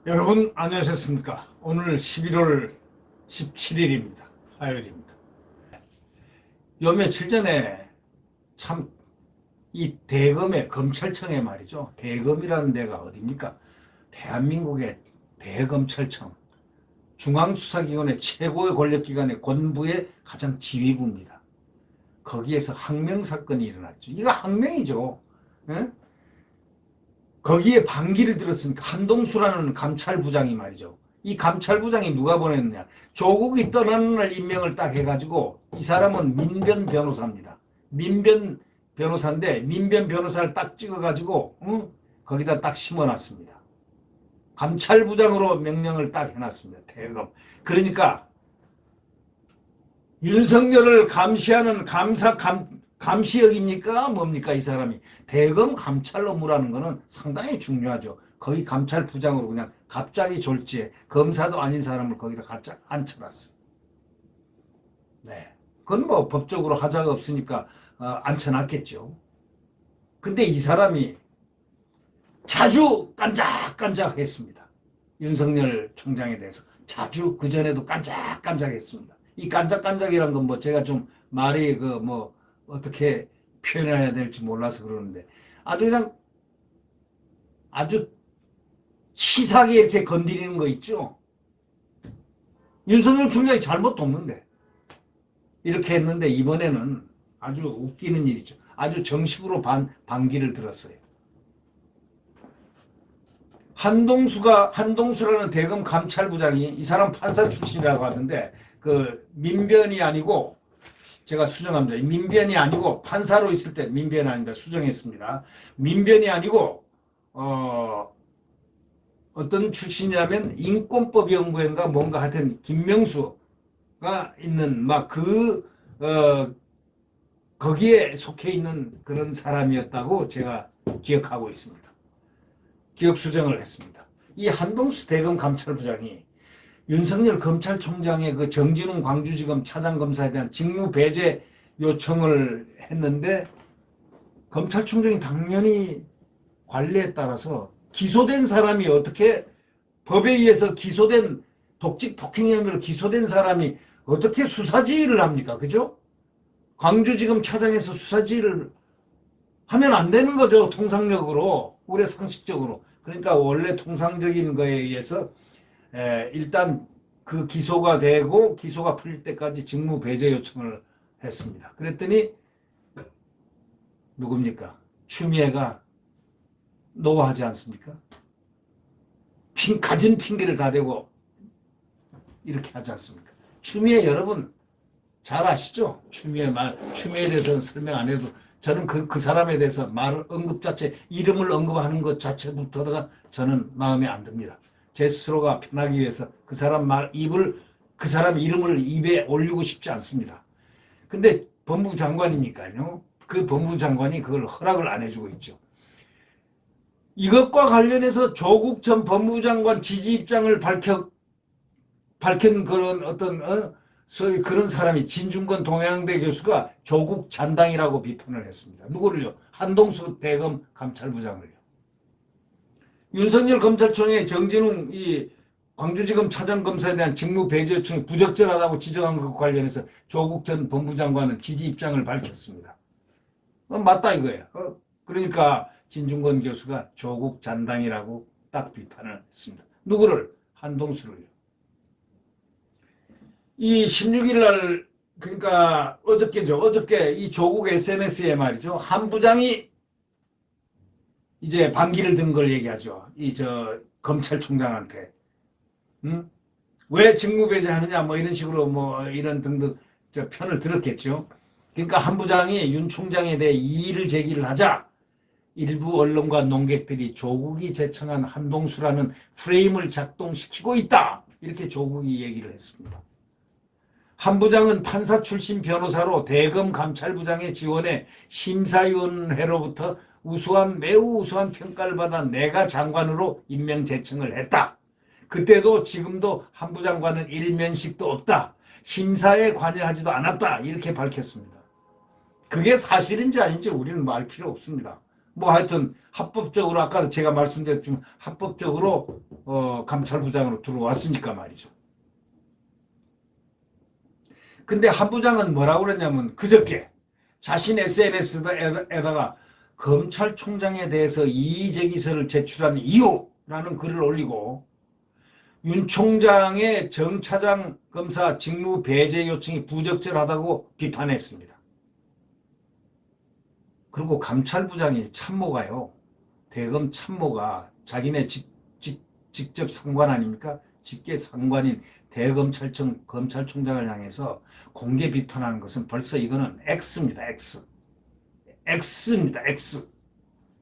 여러분 안녕하셨습니까? 오늘 11월 17일입니다. 화요일입니다. 요 며칠 전에 참 이 대검의 검찰청에 말이죠. 대검이라는 데가 어디입니까? 대한민국의 대검찰청, 중앙수사기관의 최고의 권력기관의 권부의 가장 지휘부입니다. 거기에서 항명사건이 일어났죠. 이거 항명이죠. 예? 거기에 반기를 들었으니까 한동수라는 감찰부장이 말이죠. 이 감찰부장이 누가 보냈느냐. 조국이 떠나는 날 임명을 딱 해가지고 이 사람은 민변 변호사입니다. 민변 변호사인데 민변 변호사를 딱 찍어가지고 거기다 딱 심어놨습니다. 감찰부장으로 명령을 딱 해놨습니다. 대검. 그러니까 윤석열을 감시하는 감시역입니까? 뭡니까? 이 사람이. 대검 감찰 업무라는 거는 상당히 중요하죠. 거기 감찰부장으로 그냥 갑자기 졸지에 검사도 아닌 사람을 거기다 갖다 앉혀놨어요. 네. 그건 뭐 법적으로 하자가 없으니까 앉혀놨겠죠. 근데 이 사람이 자주 깐짝깐짝했습니다. 윤석열 총장에 대해서. 자주 그전에도 깐짝깐짝했습니다. 이 깐짝깐짝이란 건 뭐 제가 좀 말이 어떻게 표현해야 될지 몰라서 그러는데 아주 그냥 아주 치사하게 이렇게 건드리는 거 있죠. 윤석열 총장이 잘못도 없는데 이렇게 했는데 이번에는 아주 웃기는 일이죠. 아주 정식으로 반기를 들었어요. 한동수라는 대검 감찰부장이 이 사람 판사 출신이라고 하는데 그 민변이 아니고 제가 수정합니다. 민변이 아니고 판사로 있을 때 민변이 아닙니다. 수정했습니다. 민변이 아니고 어떤 출신이냐면 인권법연구원가 뭔가 하여튼 김명수가 있는 거기에 속해 있는 그런 사람이었다고 제가 기억하고 있습니다. 기억 수정을 했습니다. 이 한동수 대검 감찰부장이 윤석열 검찰총장의 그 정진웅 광주지검 차장검사에 대한 직무 배제 요청을 했는데 검찰총장이 당연히 관례에 따라서 기소된 사람이 어떻게 법에 의해서 기소된 독직 폭행 혐의로 기소된 사람이 어떻게 수사지휘를 합니까? 그죠? 광주지검 차장에서 수사지휘를 하면 안 되는 거죠. 통상적으로. 우리 상식적으로. 그러니까 원래 통상적인 거에 의해서 일단 그 기소가 되고 기소가 풀릴 때까지 직무 배제 요청을 했습니다. 그랬더니 누굽니까? 추미애가 노하지 않습니까? 가진 핑계를 다 대고 이렇게 하지 않습니까? 추미애 여러분 잘 아시죠? 추미애에 대해서는 설명 안 해도 저는 그 사람에 대해서 언급 자체, 이름을 언급하는 것 자체부터가 저는 마음에 안 듭니다. 제 스스로가 편하기 위해서 그 사람 이름을 입에 올리고 싶지 않습니다. 근데 법무부 장관이니까요. 그 법무부 장관이 그걸 허락을 안 해주고 있죠. 이것과 관련해서 조국 전 법무부 장관 지지 입장을 밝힌 그런 소위 그런 사람이 진중권 동양대 교수가 조국 잔당이라고 비판을 했습니다. 누구를요? 한동수 대검 감찰부장을요. 윤석열 검찰총장의 정진웅 이 광주지검 차장검사에 대한 직무 배제 요청이 부적절하다고 지적한 것과 관련해서 조국 전 법무부 장관은 지지 입장을 밝혔습니다. 맞다 이거예요. 그러니까 진중권 교수가 조국 잔당이라고 딱 비판을 했습니다. 누구를? 한동수를요. 이 16일 날 그러니까 어저께죠. 어저께 이 조국 SNS에 말이죠. 한 부장이 이제 반기를 든 걸 얘기하죠. 검찰총장한테. 왜 직무배제하느냐 뭐 이런 식으로 뭐 이런 등등 편을 들었겠죠. 그러니까 한 부장이 윤 총장에 대해 이의를 제기를 하자 일부 언론과 농객들이 조국이 제청한 한동수라는 프레임을 작동시키고 있다. 이렇게 조국이 얘기를 했습니다. 한 부장은 판사 출신 변호사로 대검 감찰부장의 지원에 심사위원회로부터 매우 우수한 평가를 받아 내가 장관으로 임명 제청을 했다. 그때도 지금도 한 부장과는 일면식도 없다. 심사에 관여하지도 않았다. 이렇게 밝혔습니다. 그게 사실인지 아닌지 우리는 말 필요 없습니다. 뭐 하여튼 합법적으로 아까도 제가 말씀드렸지만 합법적으로 감찰부장으로 들어왔으니까 말이죠. 근데 한 부장은 뭐라고 그랬냐면 그저께 자신 SNS에다가 검찰총장에 대해서 이의제기서를 제출한 이유라는 글을 올리고 윤 총장의 정 차장 검사 직무 배제 요청이 부적절하다고 비판했습니다. 그리고 감찰부장이 참모가요. 대검 참모가 자기네 직접 상관 아닙니까? 직계 상관인 검찰총장을 향해서 공개 비판하는 것은 벌써 이거는 X입니다. X. X입니다. X.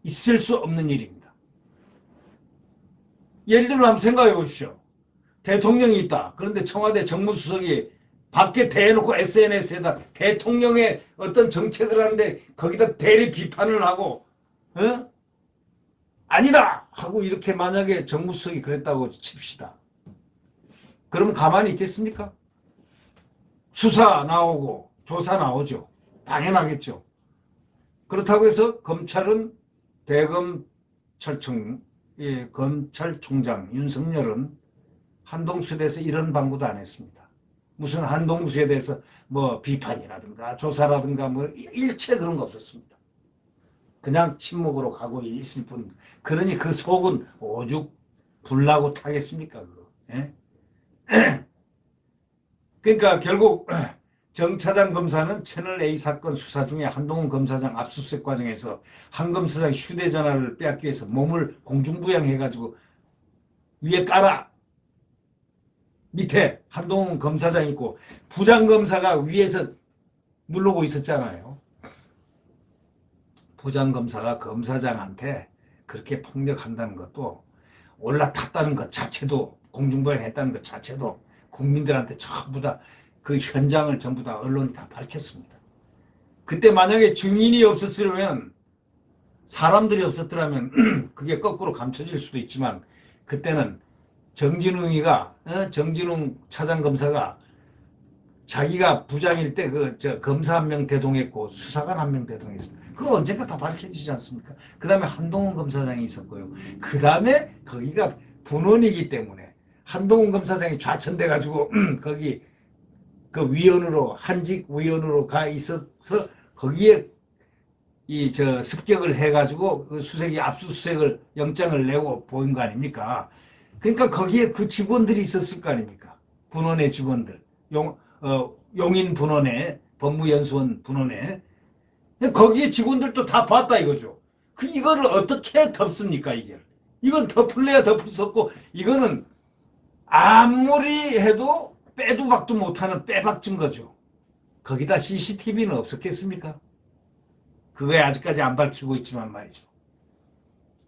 있을 수 없는 일입니다. 예를 들면 한번 생각해 보십시오. 대통령이 있다. 그런데 청와대 정무수석이 밖에 대놓고 SNS에다 대통령의 어떤 정책을 하는데 거기다 대리 비판을 하고 아니다 하고 이렇게 만약에 정무수석이 그랬다고 칩시다. 그러면 가만히 있겠습니까? 수사 나오고 조사 나오죠. 당연하겠죠. 그렇다고 해서 검찰은 검찰총장 윤석열은 한동수에 대해서 이런 방구도 안 했습니다. 무슨 한동수에 대해서 뭐 비판이라든가 조사라든가 뭐 일체 그런 거 없었습니다. 그냥 침묵으로 가고 있을 뿐입니다. 그러니 그 속은 오죽 불나고 타겠습니까? 그거. 예? 그러니까 결국 정 차장 검사는 채널A 사건 수사 중에 한동훈 검사장 압수수색 과정에서 한 검사장이 휴대전화를 빼앗기 위해서 몸을 공중부양해가지고 위에 깔아 밑에 한동훈 검사장 있고 부장검사가 위에서 누르고 있었잖아요. 부장검사가 검사장한테 그렇게 폭력한다는 것도 올라탔다는 것 자체도 공중부양했다는 것 자체도 국민들한테 전부 다 그 현장을 전부 다 언론이 다 밝혔습니다. 그때 만약에 증인이 없었으면 사람들이 없었더라면 그게 거꾸로 감춰질 수도 있지만 그때는 정진웅 차장검사가 자기가 부장일 때 검사 한 명 대동했고 수사관 한 명 대동했습니다. 그거 언젠가 다 밝혀지지 않습니까? 그 다음에 한동훈 검사장이 있었고요. 그 다음에 거기가 분원이기 때문에 한동훈 검사장이 좌천돼가지고 거기 그 위원으로 한직 위원으로 가 있어서 거기에 습격을 해가지고 그 수색이 압수수색을 영장을 내고 보인 거 아닙니까? 그러니까 거기에 그 직원들이 있었을 거 아닙니까? 분원의 직원들, 용인 분원에 법무연수원 분원에 거기에 직원들도 다 봤다 이거죠. 이거를 어떻게 덮습니까 이게? 이건 덮을래야 덮을 수 없고 이거는 아무리 해도 빼도 박도 못하는 빼박진 거죠. 거기다 CCTV는 없었겠습니까? 그거에 아직까지 안 밝히고 있지만 말이죠.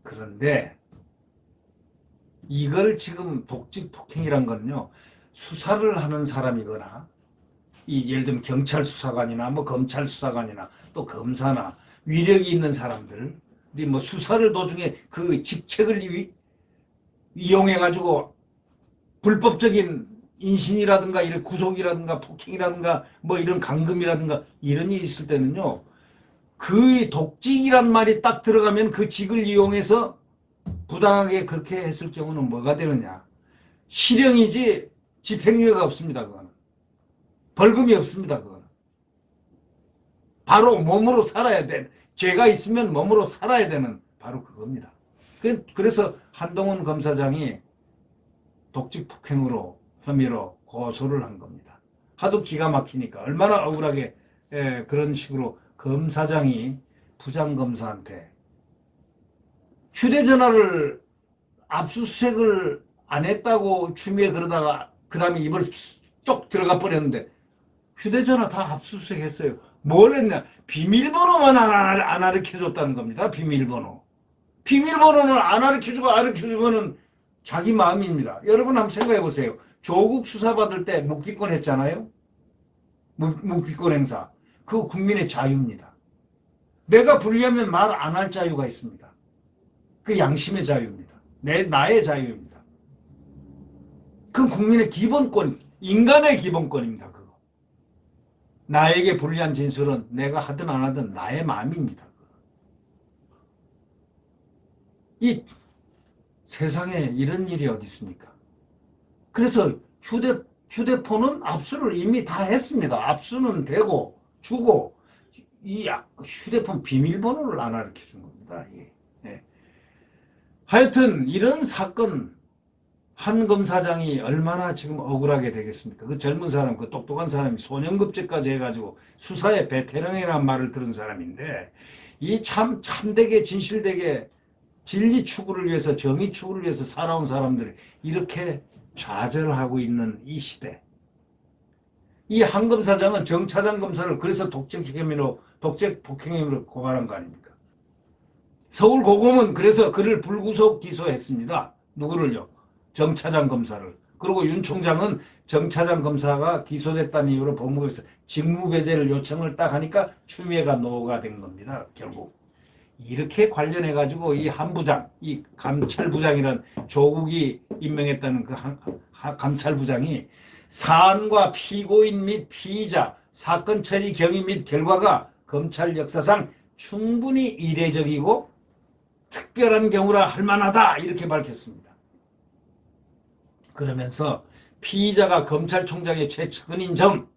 그런데 이걸 지금 독직 폭행이란 거는요. 수사를 하는 사람이거나 예를 들면 경찰 수사관이나 뭐 검찰 수사관이나 또 검사나 위력이 있는 사람들이 뭐 수사를 도중에 그 직책을 이용해 가지고 불법적인 인신이라든가 이런 구속이라든가 폭행이라든가 뭐 이런 감금이라든가 이런 일이 있을 때는요. 그 독직이란 말이 딱 들어가면 그 직을 이용해서 부당하게 그렇게 했을 경우는 뭐가 되느냐. 실형이지 집행유예가 없습니다. 그거는. 벌금이 없습니다. 그거는. 바로 몸으로 살아야 돼. 죄가 있으면 몸으로 살아야 되는 바로 그겁니다. 그래서 한동훈 검사장이 독직 폭행으로 혐의로 고소를 한 겁니다. 하도 기가 막히니까 얼마나 억울하게 그런 식으로 검사장이 부장검사한테 휴대전화를 압수수색을 안 했다고 추미애 그러다가 그 다음에 입을 쪽 들어가 버렸는데 휴대전화 다 압수수색 했어요. 뭘 했냐? 비밀번호만 안 가르쳐줬다는 겁니다. 비밀번호. 비밀번호는 안 가르쳐주고는 자기 마음입니다. 여러분 한번 생각해 보세요. 조국 수사받을 때 묵비권 했잖아요. 묵비권 행사. 그거 국민의 자유입니다. 내가 불리하면 말 안 할 자유가 있습니다. 그 양심의 자유입니다. 나의 자유입니다. 그 국민의 기본권, 인간의 기본권입니다. 그거. 나에게 불리한 진술은 내가 하든 안 하든 나의 마음입니다. 그거. 이 세상에 이런 일이 어디 있습니까? 그래서 휴대폰은 압수를 이미 다 했습니다. 압수는 되고 주고 이 휴대폰 비밀번호를 안 알려 준 겁니다. 예. 예. 하여튼 이런 사건 한 검사장이 얼마나 지금 억울하게 되겠습니까? 그 젊은 사람, 그 똑똑한 사람이 소년급제까지 해가지고 수사의 베테랑이라는 말을 들은 사람인데 이 참되게 진실되게 진리 추구를 위해서 정의 추구를 위해서 살아온 사람들이 이렇게 좌절하고 있는 이 시대. 이 한 검사장은 정차장 검사를 그래서 독재 폭행 혐의로 고발한 거 아닙니까? 서울고검은 그래서 그를 불구속 기소했습니다. 누구를요? 정차장 검사를. 그리고 윤 총장은 정차장 검사가 기소됐다는 이유로 법무부에서 직무배제를 요청을 딱 하니까 추미애가 노가 된 겁니다. 결국. 이렇게 관련해가지고 이 한 부장, 이 감찰부장이란 조국이 임명했다는 그 감찰부장이 사안과 피고인 및 피의자, 사건 처리 경위 및 결과가 검찰 역사상 충분히 이례적이고 특별한 경우라 할 만하다 이렇게 밝혔습니다. 그러면서 피의자가 검찰총장의 최측근인 점,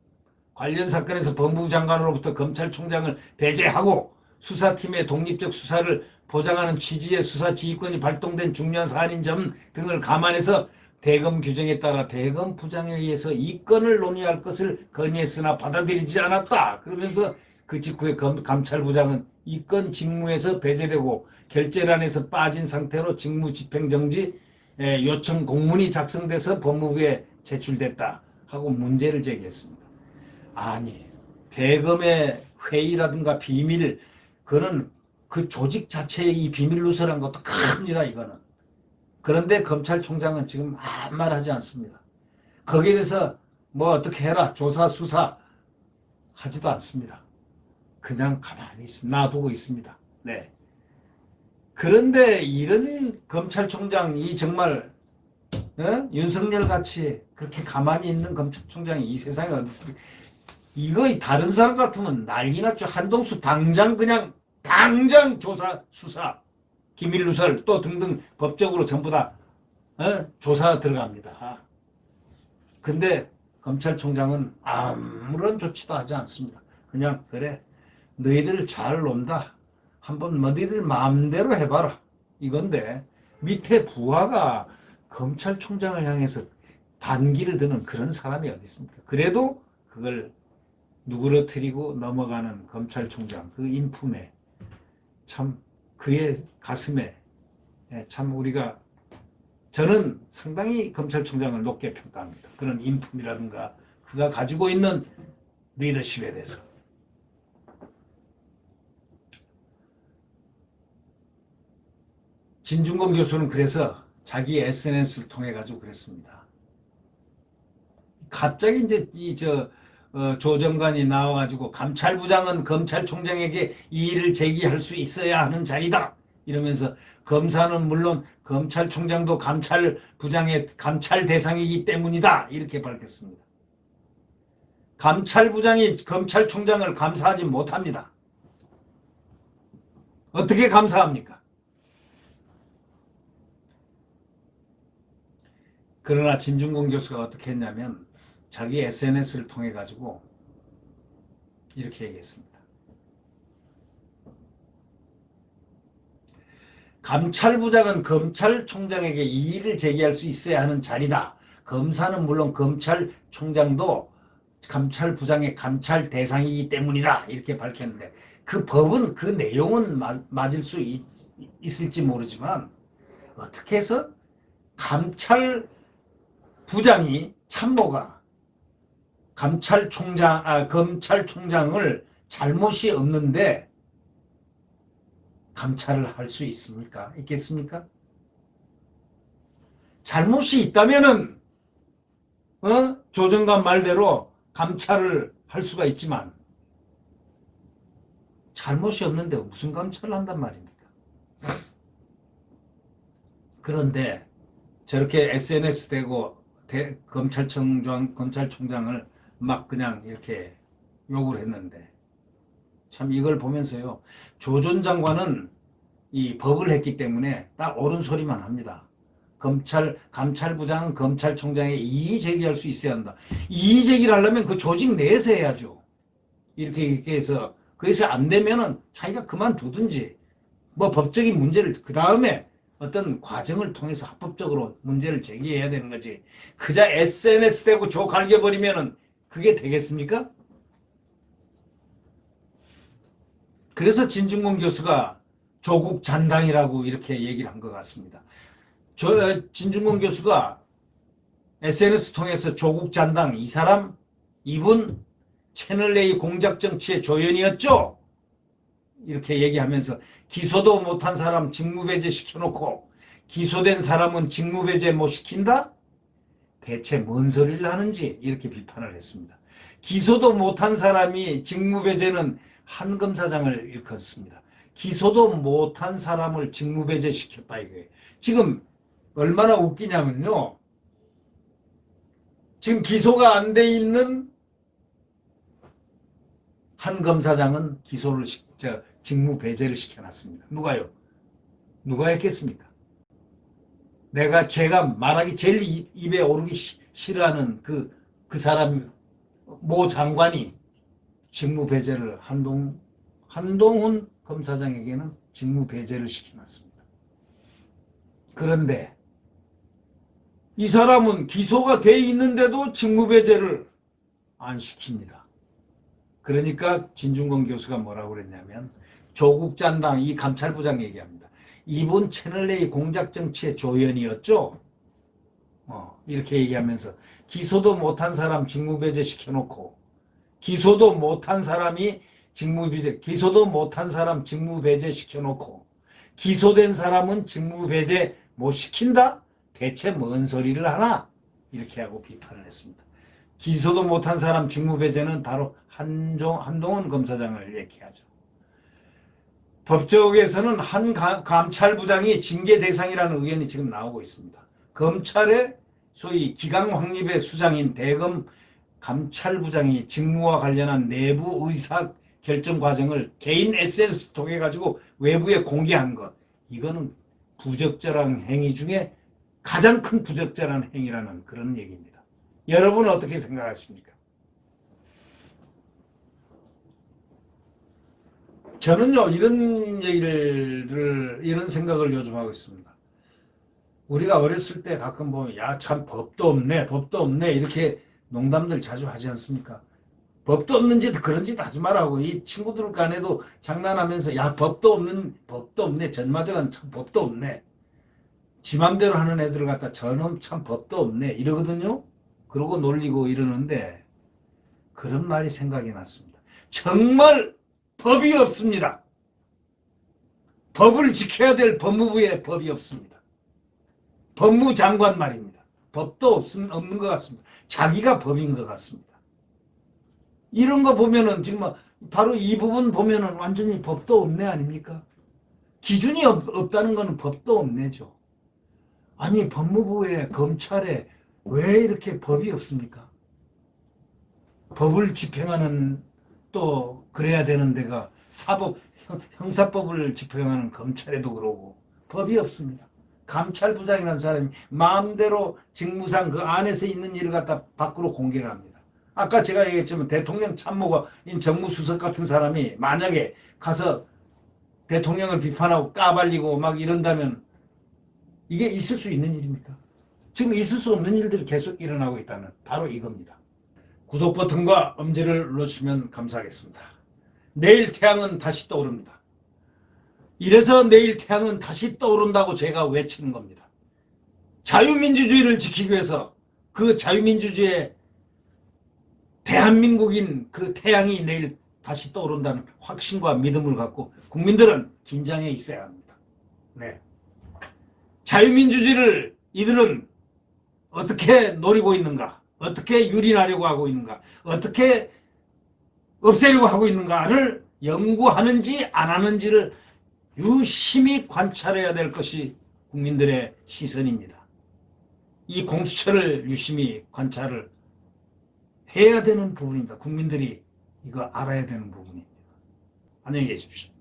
관련 사건에서 법무부 장관으로부터 검찰총장을 배제하고 수사팀의 독립적 수사를 보장하는 취지의 수사 지휘권이 발동된 중요한 사안인 점 등을 감안해서 대검 규정에 따라 대검 부장에 의해서 이 건을 논의할 것을 건의했으나 받아들이지 않았다. 그러면서 그 직후에 감찰부장은 이 건 직무에서 배제되고 결재란에서 빠진 상태로 직무 집행정지 요청 공문이 작성돼서 법무부에 제출됐다 하고 문제를 제기했습니다. 아니, 대검의 회의라든가 비밀, 그거는 그 조직 자체의 이 비밀 누설한 것도 큽니다, 이거는. 그런데 검찰총장은 지금 아무 말 하지 않습니다. 거기에 대해서 뭐 어떻게 해라, 조사, 수사 하지도 않습니다. 그냥 가만히 놔두고 있습니다. 네. 그런데 이런 검찰총장이 정말 윤석열 같이 그렇게 가만히 있는 검찰총장이 이 세상에 어디 있습니까? 이거 다른 사람 같으면 난리 났죠. 한동수 당장 조사, 수사, 기밀 누설 또 등등 법적으로 전부 다 조사 들어갑니다. 근데 검찰총장은 아무런 조치도 하지 않습니다. 그냥 그래 너희들 잘 논다. 한번 너희들 마음대로 해봐라. 이건데 밑에 부하가 검찰총장을 향해서 반기를 드는 그런 사람이 어디 있습니까? 그래도 그걸 누그러뜨리고 넘어가는 검찰총장 그 인품에 참 그의 가슴에 참 우리가 저는 상당히 검찰총장을 높게 평가합니다. 그런 인품이라든가 그가 가지고 있는 리더십에 대해서. 진중권 교수는 그래서 자기 SNS를 통해 가지고 그랬습니다. 갑자기 이제 조 장관이 나와가지고 감찰부장은 검찰총장에게 이의를 제기할 수 있어야 하는 자리다. 이러면서 검사는 물론 검찰총장도 감찰부장의 감찰 대상이기 때문이다. 이렇게 밝혔습니다. 감찰부장이 검찰총장을 감사하지 못합니다. 어떻게 감사합니까? 그러나 진중권 교수가 어떻게 했냐면 자기 SNS를 통해 가지고 이렇게 얘기했습니다. 감찰부장은 검찰총장에게 이의를 제기할 수 있어야 하는 자리다. 검사는 물론 검찰총장도 감찰부장의 감찰 대상이기 때문이다. 이렇게 밝혔는데 그 법은 그 내용은 맞을 수 있을지 모르지만 어떻게 해서 감찰부장이 참모가 검찰총장을 잘못이 없는데 감찰을 할 수 있습니까? 있겠습니까? 잘못이 있다면은 조 장관 말대로 감찰을 할 수가 있지만 잘못이 없는데 무슨 감찰을 한단 말입니까? 그런데 저렇게 SNS 대고 검찰총장을 막 그냥 이렇게 욕을 했는데 참 이걸 보면서요. 조 전 장관은 이 법을 했기 때문에 딱 옳은 소리만 합니다. 감찰부장은 검찰총장에 이의 제기할 수 있어야 한다. 이의 제기를 하려면 그 조직 내에서 해야죠. 이렇게 해서 그것이 안 되면은 자기가 그만두든지 뭐 법적인 문제를 그 다음에 어떤 과정을 통해서 합법적으로 문제를 제기해야 되는 거지. 그저 SNS 대고 조 갈겨버리면은 그게 되겠습니까? 그래서 진중권 교수가 조국 잔당이라고 이렇게 얘기를 한 것 같습니다. 진중권 교수가 SNS 통해서 조국 잔당 이 사람 이분 채널A 공작 정치의 조연이었죠. 이렇게 얘기하면서 기소도 못한 사람 직무배제 시켜놓고 기소된 사람은 직무배제 못 시킨다? 대체 뭔 소리를 하는지 이렇게 비판을 했습니다. 기소도 못한 사람이 직무배제는 한 검사장을 일컫습니다. 기소도 못한 사람을 직무배제 시켰다 이거예요. 지금 얼마나 웃기냐면요. 지금 기소가 안 돼 있는 한 검사장은 기소를 직무 배제를 시켜놨습니다. 누가요? 누가 했겠습니까? 제가 말하기 제일 입에 오르기 싫어하는 그 사람 모 장관이 직무 배제를 한동훈 검사장에게는 직무 배제를 시켜놨습니다. 그런데 이 사람은 기소가 돼 있는데도 직무 배제를 안 시킵니다. 그러니까 진중권 교수가 뭐라고 그랬냐면 조국 잔당 이 감찰부장 얘기합니다. 이분 채널A 공작 정치의 조연이었죠. 이렇게 얘기하면서 기소도 못한 사람 직무배제 시켜놓고 기소도 못한 사람이 기소도 못한 사람 직무배제 시켜놓고 기소된 사람은 직무배제 못 시킨다? 대체 뭔 소리를 하나? 이렇게 하고 비판을 했습니다. 기소도 못한 사람 직무배제는 바로 한동훈 검사장을 얘기하죠. 법조계에서는 한 감찰부장이 징계 대상이라는 의견이 지금 나오고 있습니다. 검찰의 소위 기강 확립의 수장인 대검 감찰부장이 직무와 관련한 내부 의사 결정 과정을 개인 SNS 통해 가지고 외부에 공개한 것, 이거는 부적절한 행위 중에 가장 큰 부적절한 행위라는 그런 얘기입니다. 여러분은 어떻게 생각하십니까? 저는요, 이런 생각을 요즘 하고 있습니다. 우리가 어렸을 때 가끔 보면, 야, 참, 법도 없네, 이렇게 농담들 자주 하지 않습니까? 법도 없는 짓, 그런 짓 하지 말라고. 이 친구들 간에도 장난하면서, 야, 법도 없네. 전마저간 참 법도 없네. 지 맘대로 하는 애들을 갖다 저놈 참 법도 없네. 이러거든요? 그러고 놀리고 이러는데, 그런 말이 생각이 났습니다. 정말 법이 없습니다. 법을 지켜야 될 법무부에 법이 없습니다. 법무장관 말입니다. 법도 없는 것 같습니다. 자기가 법인 것 같습니다. 이런 거 보면은 지금 바로 이 부분 보면은 완전히 법도 없네 아닙니까? 기준이 없다는 거는 법도 없네죠. 아니 법무부에 검찰에 왜 이렇게 법이 없습니까? 법을 집행하는 또 그래야 되는 데가 형사법을 집행하는 검찰에도 그러고 법이 없습니다. 감찰부장이라는 사람이 마음대로 직무상 그 안에서 있는 일을 갖다 밖으로 공개를 합니다. 아까 제가 얘기했지만 대통령 참모인 정무수석 같은 사람이 만약에 가서 대통령을 비판하고 까발리고 막 이런다면 이게 있을 수 있는 일입니까? 지금 있을 수 없는 일들이 계속 일어나고 있다는 바로 이겁니다. 구독 버튼과 엄지를 눌러주시면 감사하겠습니다. 내일 태양은 다시 떠오릅니다. 이래서 내일 태양은 다시 떠오른다고 제가 외치는 겁니다. 자유민주주의를 지키기 위해서 그 자유민주주의의 대한민국인 그 태양이 내일 다시 떠오른다는 확신과 믿음을 갖고 국민들은 긴장해 있어야 합니다. 네. 자유민주주의를 이들은 어떻게 노리고 있는가? 어떻게 유린하려고 하고 있는가? 어떻게 없애려고 하고 있는가를 연구하는지 안 하는지를 유심히 관찰해야 될 것이 국민들의 시선입니다. 이 공수처를 유심히 관찰을 해야 되는 부분입니다. 국민들이 이거 알아야 되는 부분입니다. 안녕히 계십시오.